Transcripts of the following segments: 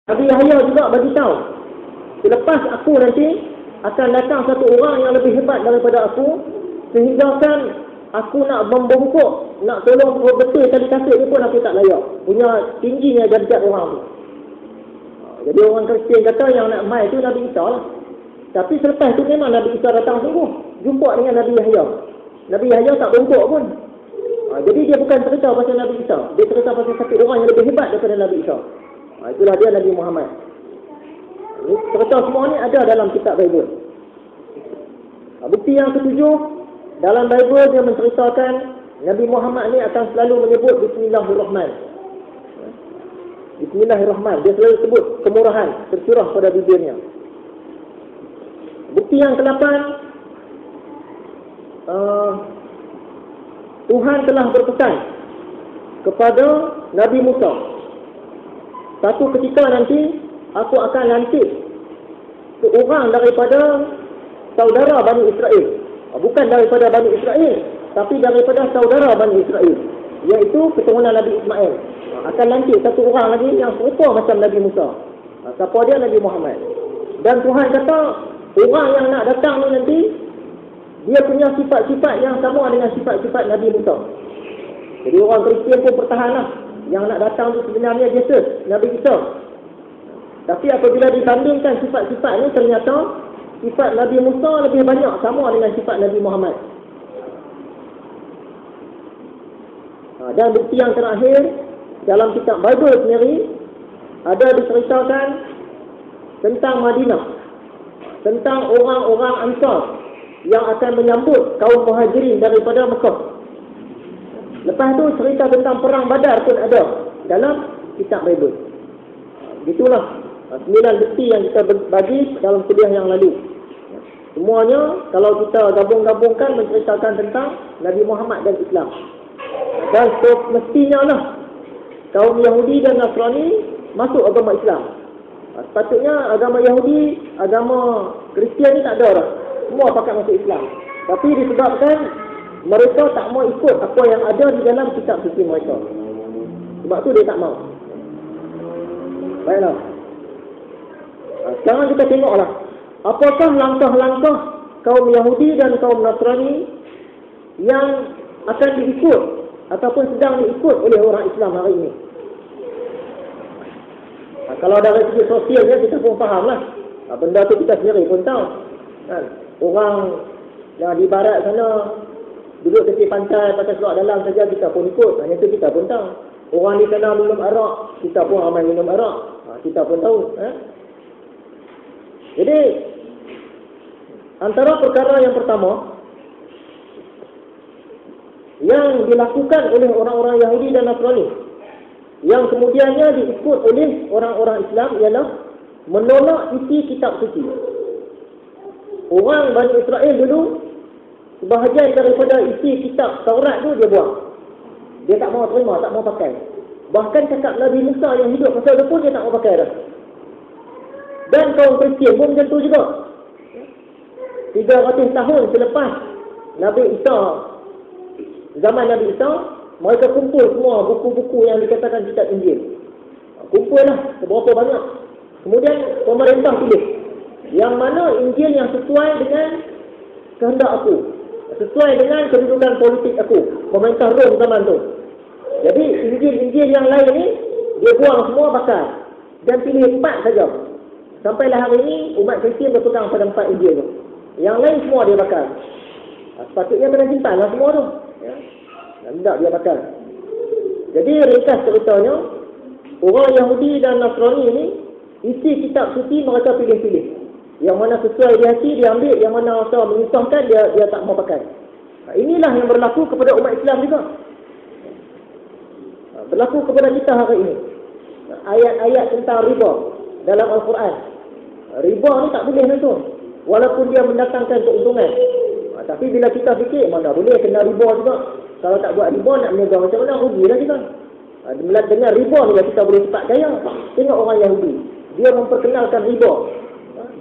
Nabi Yahya juga bagi tahu, selepas aku nanti akan datang satu orang yang lebih hebat daripada aku, sehingga kan aku nak membungkuk, nak tolong betul tali kasut ni pun aku tak layak. Punya tingginya darjat orang tu. Jadi orang Kristian kata yang nak mai tu Nabi Isa lah. Tapi selepas tu memang Nabi Isa datang sungguh, jumpa dengan Nabi Yahya. Nabi Yahya tak bungkuk pun. Jadi dia bukan cerita pasal Nabi Isa, dia cerita pasal satu orang yang lebih hebat daripada Nabi Isa. Itulah dia Nabi Muhammad. Cerita semua ni ada dalam kitab Bible. Bukti yang ketujuh, dalam Bible dia menceritakan Nabi Muhammad ni akan selalu menyebut Bismillahirrahman. Bismillahirrahman. Dia selalu sebut kemurahan tercurah pada bibirnya. Bukti yang ke-8, Tuhan telah berpesan kepada Nabi Musa, satu ketika nanti aku akan lantik seorang daripada saudara Bani Israel. Bukan daripada Bani Israel, tapi daripada saudara Bani Israel, iaitu keturunan Nabi Ismail. Akan lantik satu orang lagi yang serupa macam Nabi Musa. Siapa dia? Nabi Muhammad. Dan Tuhan kata, orang yang nak datang ni nanti, dia punya sifat-sifat yang sama dengan sifat-sifat Nabi Musa. Jadi orang Kristian pun bertahanlah. Yang nak datang tu sebenarnya Yesus, Nabi Isa. Tapi apabila dibandingkan sifat-sifat ni, ternyata sifat Nabi Musa lebih banyak sama dengan sifat Nabi Muhammad. Dan bukti yang terakhir, dalam kitab Bible sendiri ada diceritakan tentang Madinah, tentang orang-orang Ansar yang akan menyambut kaum Muhajirin daripada Mekah. Lepas tu cerita tentang perang Badar pun ada dalam kitab Bible. Gitulah 9 bukti yang kita bagi dalam kuliah yang lalu. Semuanya kalau kita gabung-gabungkan menceritakan tentang Nabi Muhammad dan Islam. Dan semestinya lah kaum Yahudi dan Nasrani masuk agama Islam. Sepatutnya agama Yahudi, agama Kristian ni tak ada dah. Semua pakai masuk Islam. Tapi disebabkan mereka tak mau ikut apa yang ada di dalam kitab suci mereka. Sebab tu dia tak mau. Baiklah. Sekarang kita tengoklah, apakah langkah-langkah kaum Yahudi dan kaum Nasrani yang akan diikut ataupun sedang diikut oleh orang Islam hari ini. Kalau dari segi sosialnya kita pun fahamlah. Benda tu kita sendiri pun tahu. Orang yang di barat sana duduk tepi pantai pakai seluar dalam saja kita pun ikut. Hanya tu kita pun tahu. Orang di sana minum arak, kita pun ramai minum arak. Kita pun tahu. Jadi antara perkara yang pertama yang dilakukan oleh orang-orang Yahudi dan Nasrani, yang kemudiannya diikut oleh orang-orang Islam, ialah menolak isi kitab suci. Orang Bani Israel dulu, sebahagian daripada isi kitab Taurat tu dia buang. Dia tak mau terima, tak mau pakai. Bahkan cakap Nabi Musa yang hidup masa itu pun dia tak mau pakai dah. Dan kaum Kristian pun macam tu juga. 300 tahun selepas Nabi Isa, zaman Nabi Isa, mereka kumpul semua buku-buku yang dikatakan kitab Injil. Kumpul lah seberapa banyak. Kemudian pemerintah pilih yang mana Injil yang sesuai dengan kehendak aku, sesuai dengan kedudukan politik aku, pemerintah Rom zaman tu. Jadi Injil-Injil yang lain ni dia buang semua, bakar, dan pilih 4 saja. Sampailah hari ini umat Kristian berpegang pada 4 Injil tu. Yang lain semua dia bakar. Sepatutnya kena simpanlah semua tu. Tak dia bakar. Jadi ringkas ceritanya, orang Yahudi dan Nasrani ni isi kitab suci mereka pilih-pilih. Yang mana sesuai di hati dia ambil, yang mana rasa menyusahkan dia tak mau pakai. Inilah yang berlaku kepada umat Islam juga. Berlaku kepada kita hari ini. Ayat-ayat tentang riba dalam Al-Quran. Riba ni tak boleh tu, walaupun dia mendatangkan keuntungan. Tapi bila kita fikir, mana boleh kena riba juga. Kalau tak buat riba, nak meniaga macam mana? Rugilah kita. Dengan riba ni kita boleh cepat kaya. Tengok orang Yahudi, dia memperkenalkan riba.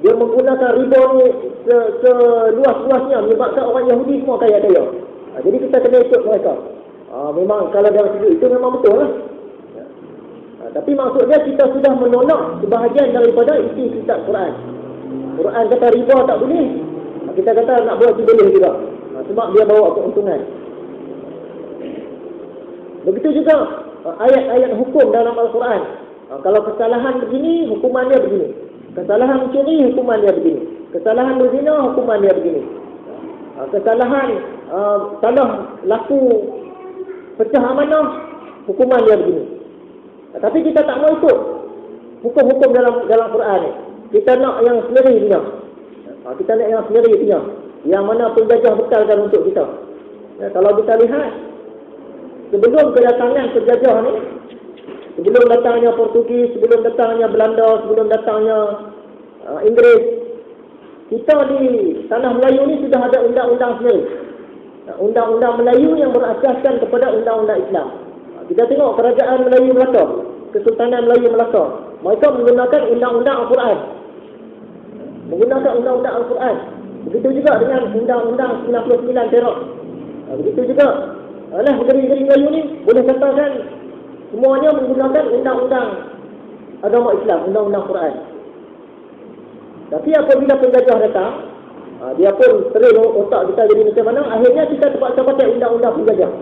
Dia menggunakan riba ni seluas-luasnya, menyebabkan orang Yahudi semua kaya-kaya. Jadi kita kena ikut mereka. Memang kalau dari segi itu memang betul lah. Tapi maksudnya kita sudah menolak sebahagian daripada isi kitab Quran. Quran kata riba tak boleh, kita kata nak buat itu boleh juga. Sebab dia bawa keuntungan. Begitu juga ayat-ayat hukum dalam Al-Quran. Kalau kesalahan begini, hukuman dia begini. Kesalahan mencuri, hukuman dia begini. Kesalahan berzina, hukuman dia begini. Kesalahan salah laku pecah amanah, hukuman dia begini. Tapi kita tak mau ikut hukum-hukum dalam Quran ni. Kita nak yang sendiri punya. Kita nak yang sendiri punya. Yang mana penjajah bekalkan untuk kita. Kalau kita lihat, sebelum kedatangan penjajah ni, sebelum datangnya Portugis, sebelum datangnya Belanda, sebelum datangnya Inggeris, kita di tanah Melayu ni sudah ada undang-undang sendiri. Undang-undang Melayu yang berasaskan kepada undang-undang Islam. Kita tengok kerajaan Melayu Melaka, Kesultanan Melayu Melaka, mereka menggunakan undang-undang Al-Quran. Menggunakan undang-undang Al-Quran. Begitu juga dengan undang-undang 99 Perak. Begitu juga negeri-negeri Melayu ni boleh katakan semuanya menggunakan undang-undang agama Islam, undang-undang Quran. Tapi apabila penjajah datang, dia pun sering otak kita jadi macam mana, akhirnya kita terpaksa pakai undang-undang penjajah.